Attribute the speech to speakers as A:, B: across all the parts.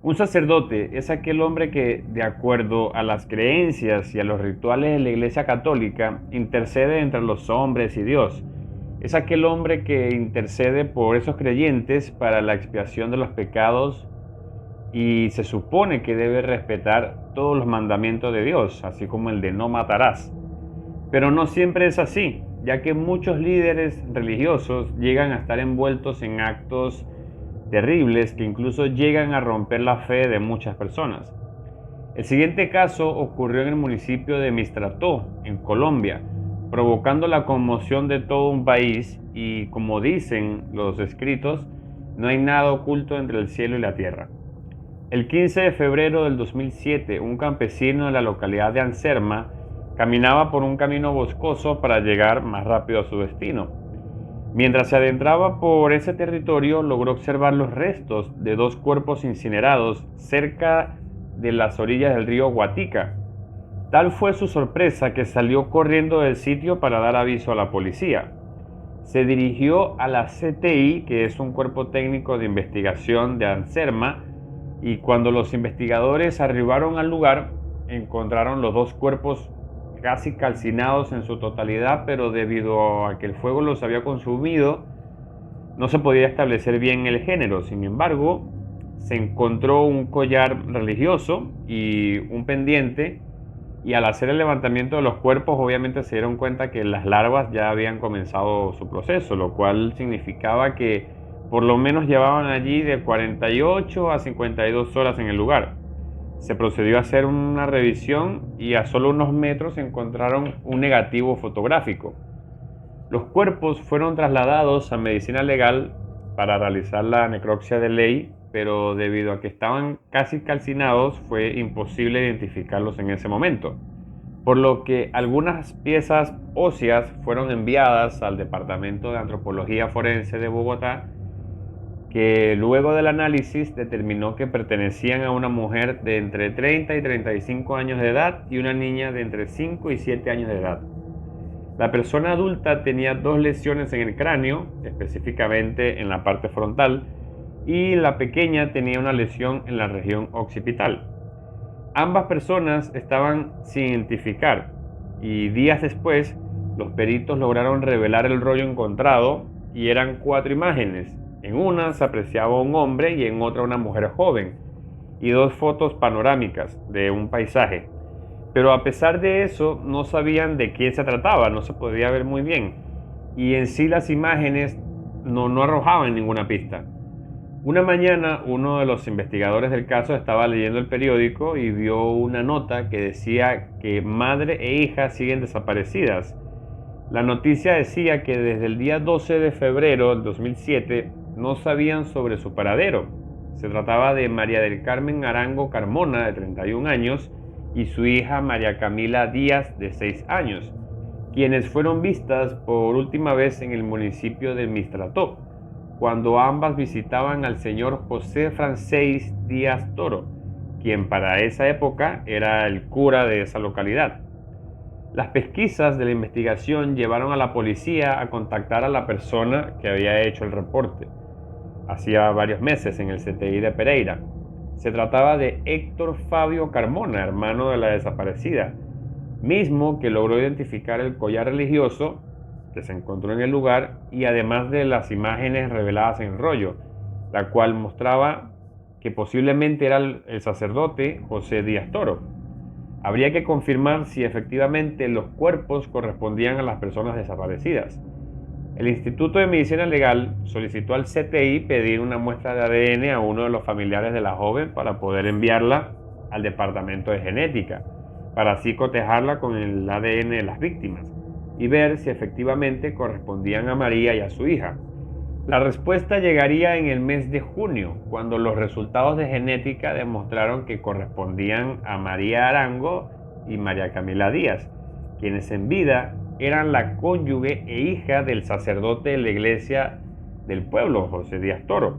A: Un sacerdote es aquel hombre que, de acuerdo a las creencias y a los rituales de la Iglesia Católica, intercede entre los hombres y Dios. Es aquel hombre que intercede por esos creyentes para la expiación de los pecados y se supone que debe respetar todos los mandamientos de Dios, así como el de no matarás. Pero no siempre es así, ya que muchos líderes religiosos llegan a estar envueltos en actos terribles que incluso llegan a romper la fe de muchas personas. El siguiente caso ocurrió en el municipio de Mistrató, en Colombia, provocando la conmoción de todo un país y, como dicen los escritos, no hay nada oculto entre el cielo y la tierra. El 15 de febrero del 2007, un campesino de la localidad de Anserma caminaba por un camino boscoso para llegar más rápido a su destino. Mientras se adentraba por ese territorio, logró observar los restos de dos cuerpos incinerados cerca de las orillas del río Guatica. Tal fue su sorpresa que salió corriendo del sitio para dar aviso a la policía. Se dirigió a la CTI, que es un cuerpo técnico de investigación de Anserma, y cuando los investigadores arribaron al lugar, encontraron los dos cuerpos casi calcinados en su totalidad, pero debido a que el fuego los había consumido, no se podía establecer bien el género. Sin embargo, se encontró un collar religioso y un pendiente, y al hacer el levantamiento de los cuerpos, obviamente se dieron cuenta que las larvas ya habían comenzado su proceso, lo cual significaba que por lo menos llevaban allí de 48 a 52 horas en el lugar. Se procedió a hacer una revisión y a solo unos metros encontraron un negativo fotográfico. Los cuerpos fueron trasladados a medicina legal para realizar la necropsia de ley, pero debido a que estaban casi calcinados fue imposible identificarlos en ese momento, por lo que algunas piezas óseas fueron enviadas al Departamento de Antropología Forense de Bogotá, que luego del análisis determinó que pertenecían a una mujer de entre 30 y 35 años de edad y una niña de entre 5 y 7 años de edad. La persona adulta tenía dos lesiones en el cráneo, específicamente en la parte frontal, y la pequeña tenía una lesión en la región occipital. Ambas personas estaban sin identificar y días después los peritos lograron revelar el rollo encontrado y eran 4 imágenes. En una se apreciaba un hombre y en otra una mujer joven y dos fotos panorámicas de un paisaje. Pero a pesar de eso no sabían de quién se trataba, no se podía ver muy bien y en sí las imágenes no arrojaban ninguna pista. Una mañana, uno de los investigadores del caso estaba leyendo el periódico y vio una nota que decía que madre e hija siguen desaparecidas. La noticia decía que desde el día 12 de febrero del 2007 no sabían sobre su paradero. Se trataba de María del Carmen Arango Carmona, de 31 años, y su hija María Camila Díaz, de 6 años, quienes fueron vistas por última vez en el municipio de Mistrató, cuando ambas visitaban al señor José Francés Díaz Toro, quien para esa época era el cura de esa localidad. Las pesquisas de la investigación llevaron a la policía a contactar a la persona que había hecho el reporte hacía varios meses en el CTI de Pereira. Se trataba de Héctor Fabio Carmona, hermano de la desaparecida, mismo que logró identificar el collar religioso que se encontró en el lugar y además de las imágenes reveladas en el rollo, la cual mostraba que posiblemente era el sacerdote José Díaz Toro. Habría que confirmar si efectivamente los cuerpos correspondían a las personas desaparecidas. El Instituto de Medicina Legal solicitó al CTI pedir una muestra de ADN a uno de los familiares de la joven para poder enviarla al Departamento de Genética, para así cotejarla con el ADN de las víctimas y ver si efectivamente correspondían a María y a su hija. La respuesta llegaría en el mes de junio, cuando los resultados de genética demostraron que correspondían a María Arango y María Camila Díaz, quienes en vida eran la cónyuge e hija del sacerdote de la iglesia del pueblo, José Díaz Toro.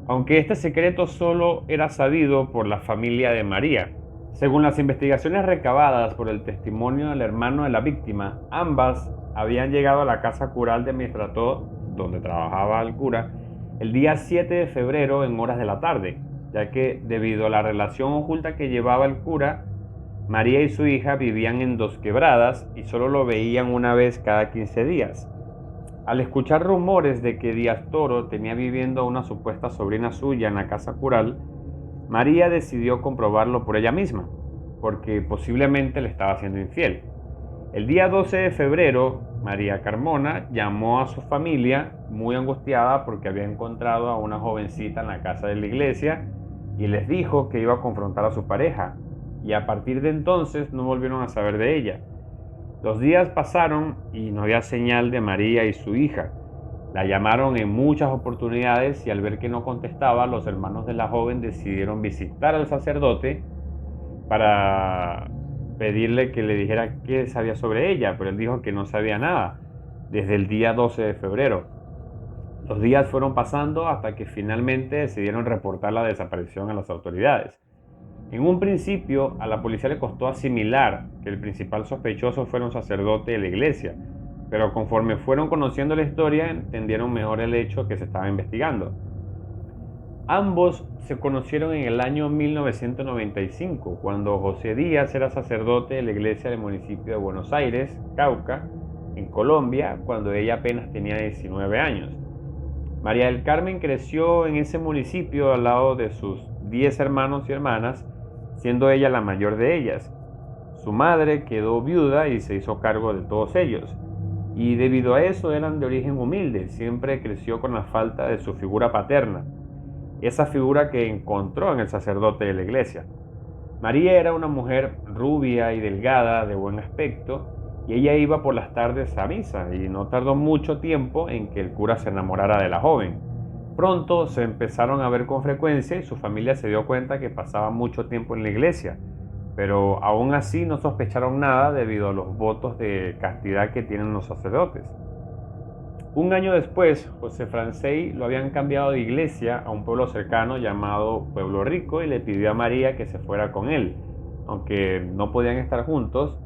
A: Aunque este secreto solo era sabido por la familia de María. Según las investigaciones recabadas por el testimonio del hermano de la víctima, ambas habían llegado a la casa cural de Mistrató, donde trabajaba el cura, el día 7 de febrero en horas de la tarde. ya que debido a la relación oculta que llevaba el cura, María y su hija vivían en Dos Quebradas y solo lo veían una vez cada 15 días. Al escuchar rumores de que Díaz Toro tenía viviendo a una supuesta sobrina suya en la casa cural, María decidió comprobarlo por ella misma, porque posiblemente le estaba siendo infiel. El día 12 de febrero, María Carmona llamó a su familia muy angustiada porque había encontrado a una jovencita en la casa de la iglesia y les dijo que iba a confrontar a su pareja, y a partir de entonces no volvieron a saber de ella. Los días pasaron y no había señal de María y su hija. La llamaron en muchas oportunidades y al ver que no contestaba, los hermanos de la joven decidieron visitar al sacerdote para pedirle que le dijera qué sabía sobre ella, pero él dijo que no sabía nada desde el día 12 de febrero. Los días fueron pasando hasta que finalmente decidieron reportar la desaparición a las autoridades. En un principio, a la policía le costó asimilar que el principal sospechoso fuera un sacerdote de la iglesia, pero conforme fueron conociendo la historia, entendieron mejor el hecho que se estaba investigando. Ambos se conocieron en el año 1995, cuando José Díaz era sacerdote de la iglesia del municipio de Buenos Aires, Cauca, en Colombia, cuando ella apenas tenía 19 años. María del Carmen creció en ese municipio al lado de sus 10 hermanos y hermanas, siendo ella la mayor de ellas. Su madre quedó viuda y se hizo cargo de todos ellos, y debido a eso eran de origen humilde. Siempre creció con la falta de su figura paterna, esa figura que encontró en el sacerdote de la iglesia. María era una mujer rubia y delgada, de buen aspecto, y ella iba por las tardes a misa, y no tardó mucho tiempo en que el cura se enamorara de la joven. Pronto se empezaron a ver con frecuencia y su familia se dio cuenta que pasaba mucho tiempo en la iglesia, pero aún así no sospecharon nada debido a los votos de castidad que tienen los sacerdotes. Un año después, José Francey lo habían cambiado de iglesia a un pueblo cercano llamado Pueblo Rico y le pidió a María que se fuera con él, aunque no podían estar juntos,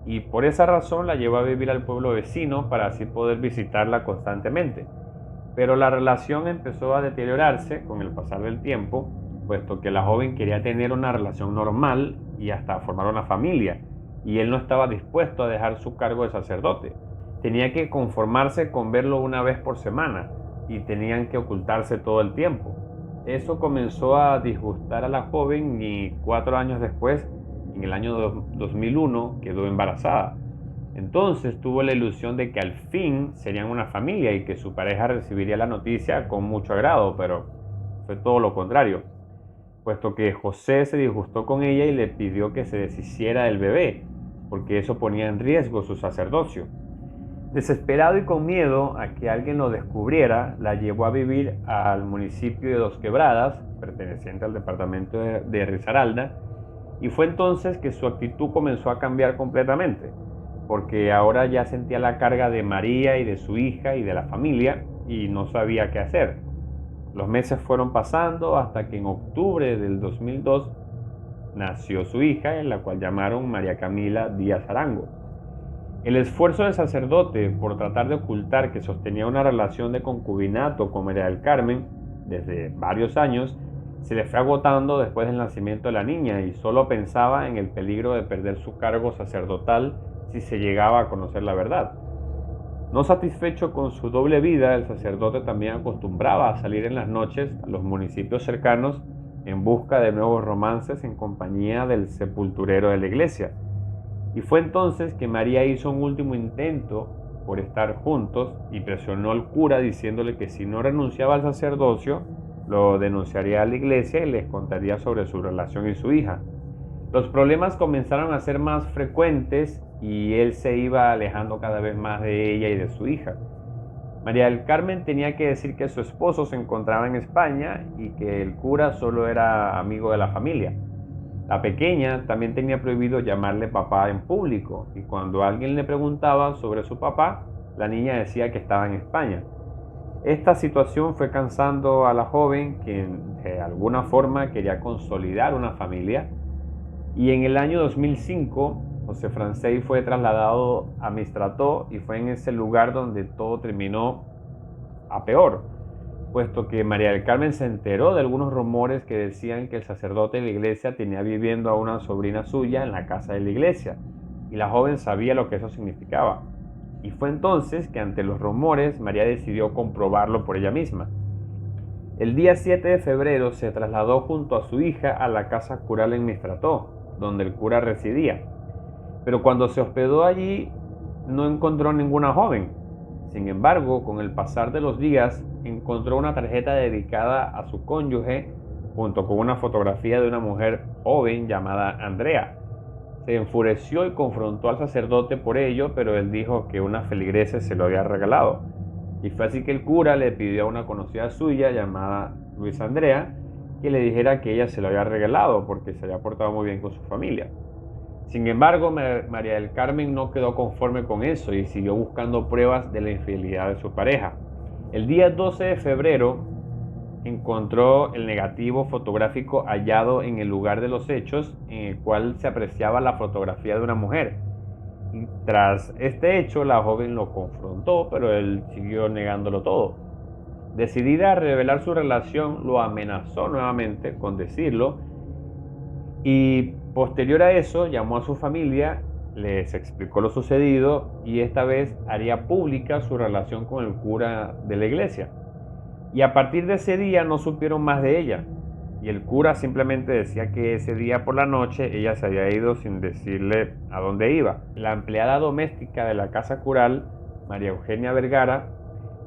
A: y por esa razón la llevó a vivir al pueblo vecino para así poder visitarla constantemente. Pero la relación empezó a deteriorarse con el pasar del tiempo, puesto que la joven quería tener una relación normal y hasta formar una familia, y él no estaba dispuesto a dejar su cargo de sacerdote. Tenía que conformarse con verlo una vez por semana y tenían que ocultarse todo el tiempo. Eso comenzó a disgustar a la joven y 4 años después, en el año 2001, quedó embarazada. Entonces tuvo la ilusión de que al fin serían una familia y que su pareja recibiría la noticia con mucho agrado, pero fue todo lo contrario, puesto que José se disgustó con ella y le pidió que se deshiciera del bebé, porque eso ponía en riesgo su sacerdocio. Desesperado y con miedo a que alguien lo descubriera, la llevó a vivir al municipio de Dos Quebradas, perteneciente al departamento de Risaralda, y fue entonces que su actitud comenzó a cambiar completamente, porque ahora ya sentía la carga de María y de su hija y de la familia y no sabía qué hacer. Los meses fueron pasando hasta que en octubre del 2002 nació su hija, en la cual llamaron María Camila Díaz Arango. El esfuerzo del sacerdote por tratar de ocultar que sostenía una relación de concubinato con María del Carmen desde varios años se le fue agotando después del nacimiento de la niña y solo pensaba en el peligro de perder su cargo sacerdotal si se llegaba a conocer la verdad. No satisfecho con su doble vida, el sacerdote también acostumbraba a salir en las noches a los municipios cercanos en busca de nuevos romances en compañía del sepulturero de la iglesia. Y fue entonces que María hizo un último intento por estar juntos y presionó al cura diciéndole que si no renunciaba al sacerdocio, lo denunciaría a la iglesia y les contaría sobre su relación y su hija. Los problemas comenzaron a ser más frecuentes y él se iba alejando cada vez más de ella y de su hija. María del Carmen tenía que decir que su esposo se encontraba en España y que el cura solo era amigo de la familia. La pequeña también tenía prohibido llamarle papá en público y cuando alguien le preguntaba sobre su papá, la niña decía que estaba en España. Esta situación fue cansando a la joven, quien de alguna forma quería consolidar una familia, y en el año 2005 José Francey fue trasladado a Mistrató y fue en ese lugar donde todo terminó a peor. puesto que María del Carmen se enteró de algunos rumores que decían que el sacerdote de la iglesia tenía viviendo a una sobrina suya en la casa de la iglesia, y la joven sabía lo que eso significaba. Y fue entonces que ante los rumores María decidió comprobarlo por ella misma. El día 7 de febrero se trasladó junto a su hija a la casa cural en Mestrató, donde el cura residía. Pero cuando se hospedó allí no encontró ninguna joven. Sin embargo, con el pasar de los días, encontró una tarjeta dedicada a su cónyuge junto con una fotografía de una mujer joven llamada Andrea. Se enfureció y confrontó al sacerdote por ello, pero él dijo que una feligresa se lo había regalado. Y fue así que el cura le pidió a una conocida suya llamada Luisa Andrea que le dijera que ella se lo había regalado porque se había portado muy bien con su familia. Sin embargo, María del Carmen no quedó conforme con eso y siguió buscando pruebas de la infidelidad de su pareja. El día 12 de febrero encontró el negativo fotográfico hallado en el lugar de los hechos, en el cual se apreciaba la fotografía de una mujer. Y tras este hecho, la joven lo confrontó, pero él siguió negándolo todo. Decidida a revelar su relación, lo amenazó nuevamente con decirlo y posterior a eso llamó a su familia, les explicó lo sucedido y esta vez haría pública su relación con el cura de la iglesia. Y a partir de ese día no supieron más de ella. Y el cura simplemente decía que ese día por la noche ella se había ido sin decirle a dónde iba. La empleada doméstica de la casa cural, María Eugenia Vergara,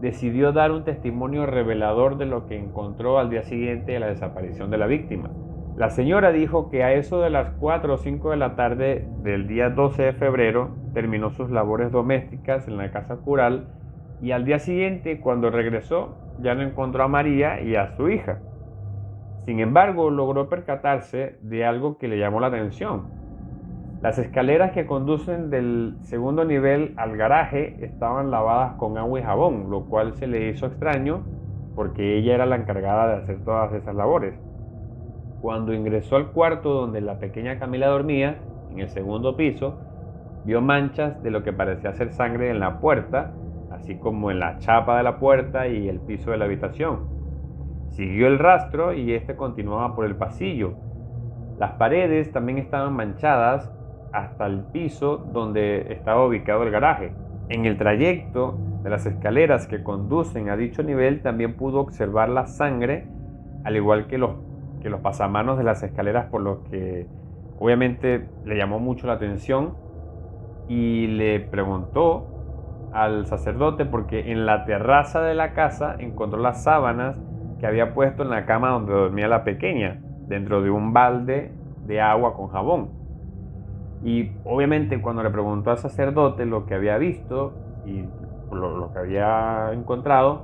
A: decidió dar un testimonio revelador de lo que encontró al día siguiente de la desaparición de la víctima. La señora dijo que a eso de las 4 o 5 de la tarde del día 12 de febrero terminó sus labores domésticas en la casa cural y al día siguiente, cuando regresó, ya no encontró a María y a su hija. Sin embargo, logró percatarse de algo que le llamó la atención. Las escaleras que conducen del segundo nivel al garaje estaban lavadas con agua y jabón, lo cual se le hizo extraño porque ella era la encargada de hacer todas esas labores. Cuando ingresó al cuarto donde la pequeña Camila dormía, en el segundo piso, vio manchas de lo que parecía ser sangre en la puerta, así como en la chapa de la puerta y el piso de la habitación. Siguió el rastro y este continuaba por el pasillo. Las paredes también estaban manchadas hasta el piso donde estaba ubicado el garaje. En el trayecto de las escaleras que conducen a dicho nivel también pudo observar la sangre, al igual que los pasamanos de las escaleras, por lo que obviamente le llamó mucho la atención y le preguntó al sacerdote porque en la terraza de la casa encontró las sábanas que había puesto en la cama donde dormía la pequeña, dentro de un balde de agua con jabón. Y obviamente cuando le preguntó al sacerdote lo que había visto y lo que había encontrado,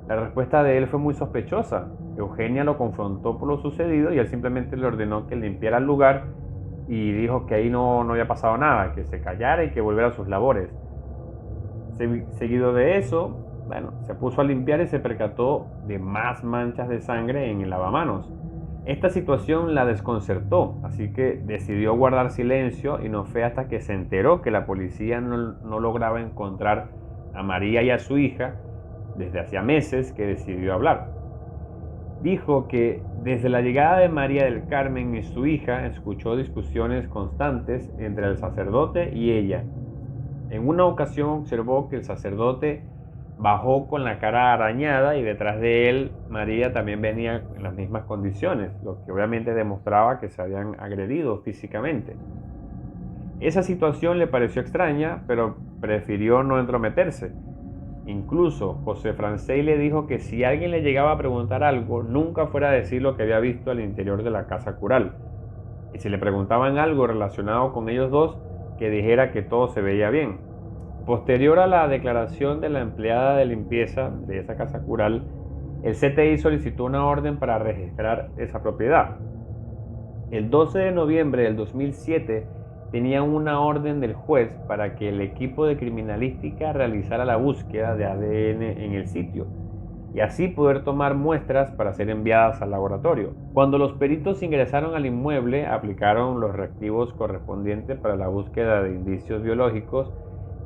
A: la respuesta de él fue muy sospechosa. Eugenia lo confrontó por lo sucedido y él simplemente le ordenó que limpiara el lugar y dijo que ahí no había pasado nada, que se callara y que volviera a sus labores. Seguido de eso, se puso a limpiar y se percató de más manchas de sangre en el lavamanos. Esta situación la desconcertó, así que decidió guardar silencio y no fue hasta que se enteró que la policía no lograba encontrar a María y a su hija desde hacía meses que decidió hablar. Dijo que desde la llegada de María del Carmen y su hija escuchó discusiones constantes entre el sacerdote y ella. En una ocasión observó que el sacerdote bajó con la cara arañada y detrás de él María también venía en las mismas condiciones, lo que obviamente demostraba que se habían agredido físicamente. Esa situación le pareció extraña, pero prefirió no entrometerse. Incluso José Francés le dijo que si alguien le llegaba a preguntar algo, nunca fuera a decir lo que había visto al interior de la casa cural. Y si le preguntaban algo relacionado con ellos dos, que dijera que todo se veía bien. Posterior a la declaración de la empleada de limpieza de esa casa cural, el CTI solicitó una orden para registrar esa propiedad. El 12 de noviembre del 2007 tenían una orden del juez para que el equipo de criminalística realizara la búsqueda de ADN en el sitio y así poder tomar muestras para ser enviadas al laboratorio. Cuando los peritos ingresaron al inmueble, aplicaron los reactivos correspondientes para la búsqueda de indicios biológicos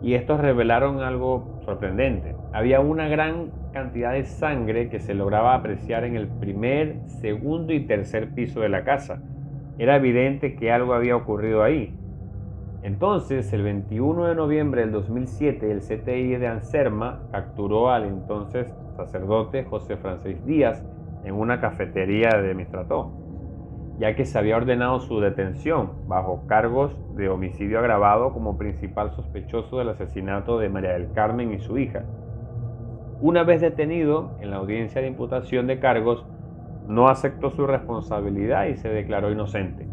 A: y estos revelaron algo sorprendente. Había una gran cantidad de sangre que se lograba apreciar en el primer, segundo y tercer piso de la casa. Era evidente que algo había ocurrido ahí. Entonces, el 21 de noviembre del 2007, el CTI de Anserma capturó al entonces sacerdote José Francés Díaz en una cafetería de Mistrató, ya que se había ordenado su detención bajo cargos de homicidio agravado como principal sospechoso del asesinato de María del Carmen y su hija. Una vez detenido en la audiencia de imputación de cargos, no aceptó su responsabilidad y se declaró inocente.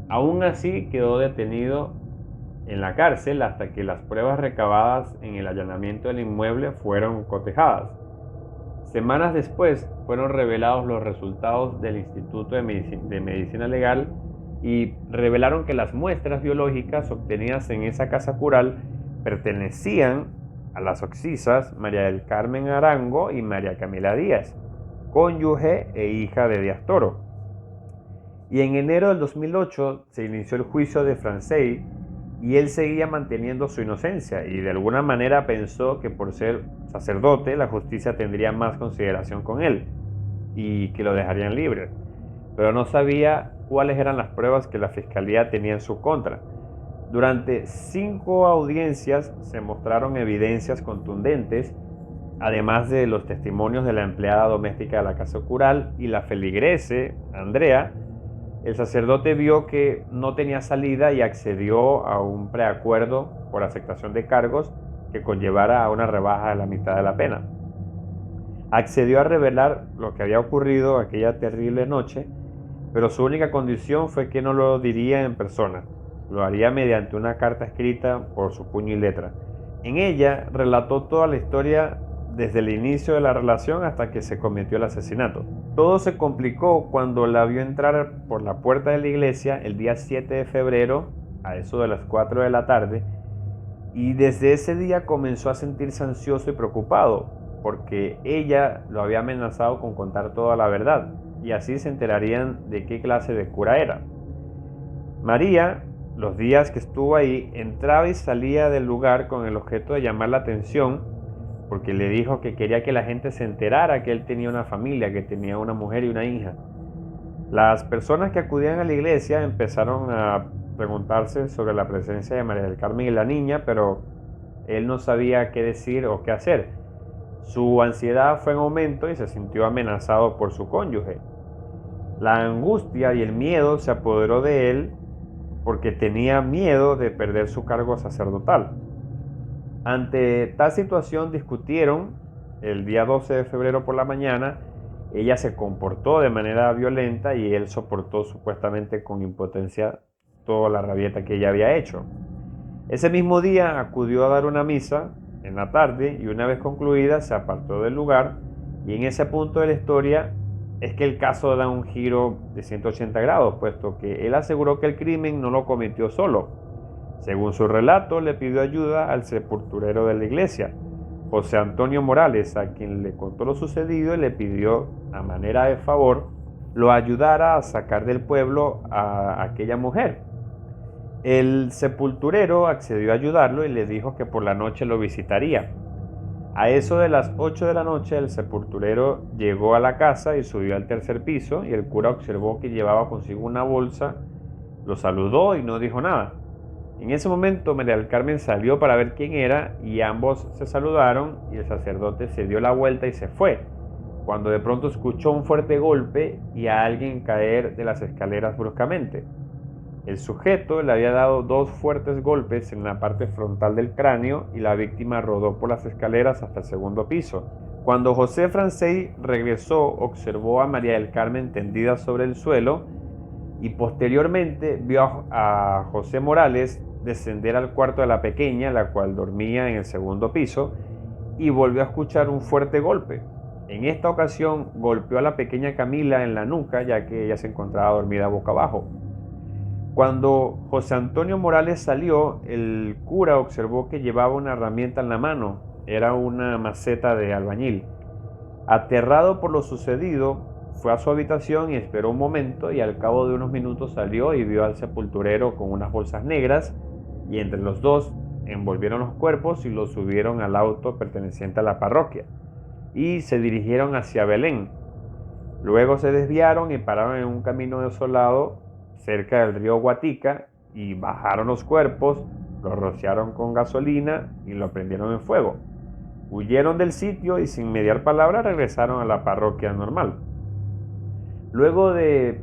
A: Aún así, quedó detenido en la cárcel hasta que las pruebas recabadas en el allanamiento del inmueble fueron cotejadas. Semanas después fueron revelados los resultados del Instituto de Medicina Legal y revelaron que las muestras biológicas obtenidas en esa casa cural pertenecían a las occisas María del Carmen Arango y María Camila Díaz, cónyuge e hija de Díaz Toro. Y en enero del 2008 se inició el juicio de Francés y él seguía manteniendo su inocencia y de alguna manera pensó que por ser sacerdote la justicia tendría más consideración con él y que lo dejarían libre. Pero no sabía cuáles eran las pruebas que la fiscalía tenía en su contra. Durante 5 audiencias se mostraron evidencias contundentes, además de los testimonios de la empleada doméstica de la casa cural y la feligrese, Andrea. El sacerdote vio que no tenía salida y accedió a un preacuerdo por aceptación de cargos que conllevara a una rebaja de la mitad de la pena. Accedió a revelar lo que había ocurrido aquella terrible noche, pero su única condición fue que no lo diría en persona. Lo haría mediante una carta escrita por su puño y letra. En ella relató toda la historia desde el inicio de la relación hasta que se cometió el asesinato. Todo se complicó cuando la vio entrar por la puerta de la iglesia el día 7 de febrero, a eso de las 4 de la tarde, y desde ese día comenzó a sentirse ansioso y preocupado, porque ella lo había amenazado con contar toda la verdad, y así se enterarían de qué clase de cura era. María, los días que estuvo ahí, entraba y salía del lugar con el objeto de llamar la atención, porque le dijo que quería que la gente se enterara que él tenía una familia, que tenía una mujer y una hija. Las personas que acudían a la iglesia empezaron a preguntarse sobre la presencia de María del Carmen y la niña, pero él no sabía qué decir o qué hacer. Su ansiedad fue en aumento y se sintió amenazado por su cónyuge. La angustia y el miedo se apoderó de él porque tenía miedo de perder su cargo sacerdotal. Ante tal situación discutieron el día 12 de febrero por la mañana. Ella se comportó de manera violenta y él soportó supuestamente con impotencia toda la rabieta que ella había hecho. Ese mismo día acudió a dar una misa en la tarde y una vez concluida se apartó del lugar, y en ese punto de la historia es que el caso da un giro de 180 grados, puesto que él aseguró que el crimen no lo cometió solo. Según su relato, le pidió ayuda al sepulturero de la iglesia, José Antonio Morales, a quien le contó lo sucedido y le pidió, a manera de favor, lo ayudara a sacar del pueblo a aquella mujer. El sepulturero accedió a ayudarlo y le dijo que por la noche lo visitaría. A eso de las 8 de la noche, el sepulturero llegó a la casa y subió al tercer piso, y el cura observó que llevaba consigo una bolsa, lo saludó y no dijo nada. En ese momento María del Carmen salió para ver quién era y ambos se saludaron y el sacerdote se dio la vuelta y se fue, cuando de pronto escuchó un fuerte golpe y a alguien caer de las escaleras bruscamente. El sujeto le había dado 2 fuertes golpes en la parte frontal del cráneo y la víctima rodó por las escaleras hasta el segundo piso. Cuando José Francés regresó, observó a María del Carmen tendida sobre el suelo y posteriormente vio a José Morales descender al cuarto de la pequeña, la cual dormía en el segundo piso, y volvió a escuchar un fuerte golpe. En esta ocasión golpeó a la pequeña Camila en la nuca, ya que ella se encontraba dormida boca abajo. Cuando José Antonio Morales salió, el cura observó que llevaba una herramienta en la mano. Era una maceta de albañil. Aterrado por lo sucedido, fue a su habitación y esperó un momento, y al cabo de unos minutos salió y vio al sepulturero con unas bolsas negras, y entre los dos envolvieron los cuerpos y los subieron al auto perteneciente a la parroquia y se dirigieron hacia Belén. Luego se desviaron y pararon en un camino desolado cerca del río Guatica y bajaron los cuerpos, los rociaron con gasolina y lo prendieron en fuego. Huyeron del sitio y sin mediar palabra regresaron a la parroquia normal. Luego de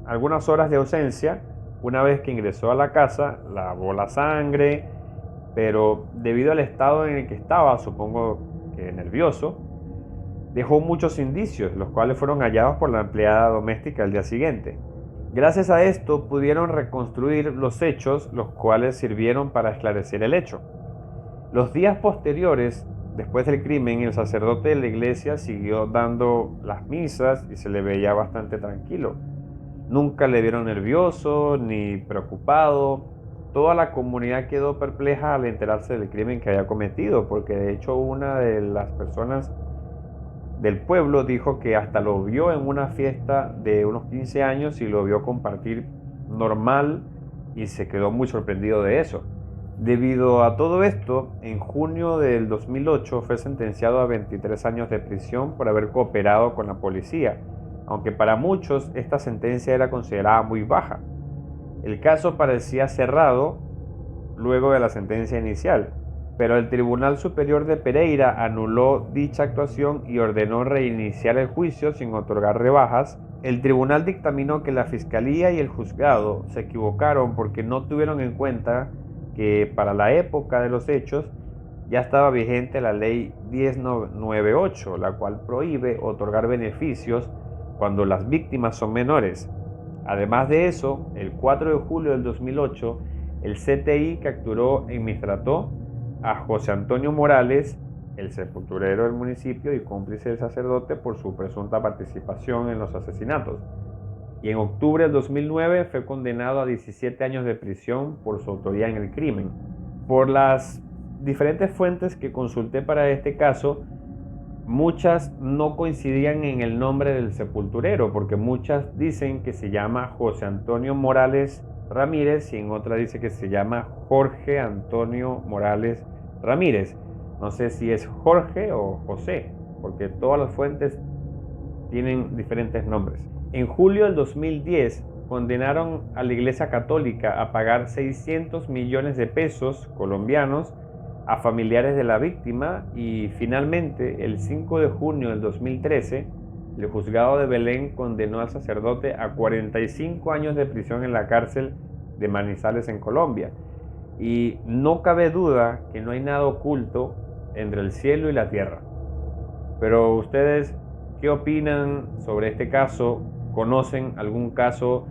A: algunas horas de ausencia, una vez que ingresó a la casa, lavó la sangre, pero debido al estado en el que estaba, supongo que nervioso, dejó muchos indicios, los cuales fueron hallados por la empleada doméstica al día siguiente. Gracias a esto pudieron reconstruir los hechos, los cuales sirvieron para esclarecer el hecho. Los días posteriores, después del crimen, el sacerdote de la iglesia siguió dando las misas y se le veía bastante tranquilo. Nunca le vieron nervioso ni preocupado. Toda la comunidad quedó perpleja al enterarse del crimen que había cometido, porque de hecho una de las personas del pueblo dijo que hasta lo vio en una fiesta de unos 15 años y lo vio compartir normal y se quedó muy sorprendido de eso. Debido a todo esto, en junio del 2008 fue sentenciado a 23 años de prisión por haber cooperado con la policía, aunque para muchos esta sentencia era considerada muy baja. El caso parecía cerrado luego de la sentencia inicial, pero el Tribunal Superior de Pereira anuló dicha actuación y ordenó reiniciar el juicio sin otorgar rebajas. El tribunal dictaminó que la fiscalía y el juzgado se equivocaron porque no tuvieron en cuenta que para la época de los hechos ya estaba vigente la ley 1098, la cual prohíbe otorgar beneficios cuando las víctimas son menores. Además de eso, el 4 de julio del 2008, el CTI capturó en Mistrató a José Antonio Morales, el sepulturero del municipio y cómplice del sacerdote, por su presunta participación en los asesinatos. Y en octubre del 2009 fue condenado a 17 años de prisión por su autoría en el crimen. Por las diferentes fuentes que consulté para este caso, muchas no coincidían en el nombre del sepulturero, porque muchas dicen que se llama José Antonio Morales Ramírez y en otra dice que se llama Jorge Antonio Morales Ramírez. No sé si es Jorge o José, porque todas las fuentes tienen diferentes nombres. En julio del 2010 condenaron a la Iglesia Católica a pagar 600 millones de pesos colombianos a familiares de la víctima y finalmente el 5 de junio del 2013 el juzgado de Belén condenó al sacerdote a 45 años de prisión en la cárcel de Manizales en Colombia. Y no cabe duda que no hay nada oculto entre el cielo y la tierra. Pero ustedes, ¿qué opinan sobre este caso? ¿Conocen algún caso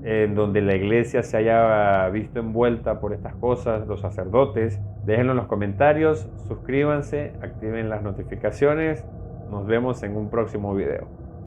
A: en donde la iglesia se haya visto envuelta por estas cosas, los sacerdotes? Déjenlo en los comentarios, suscríbanse, activen las notificaciones. Nos vemos en un próximo video.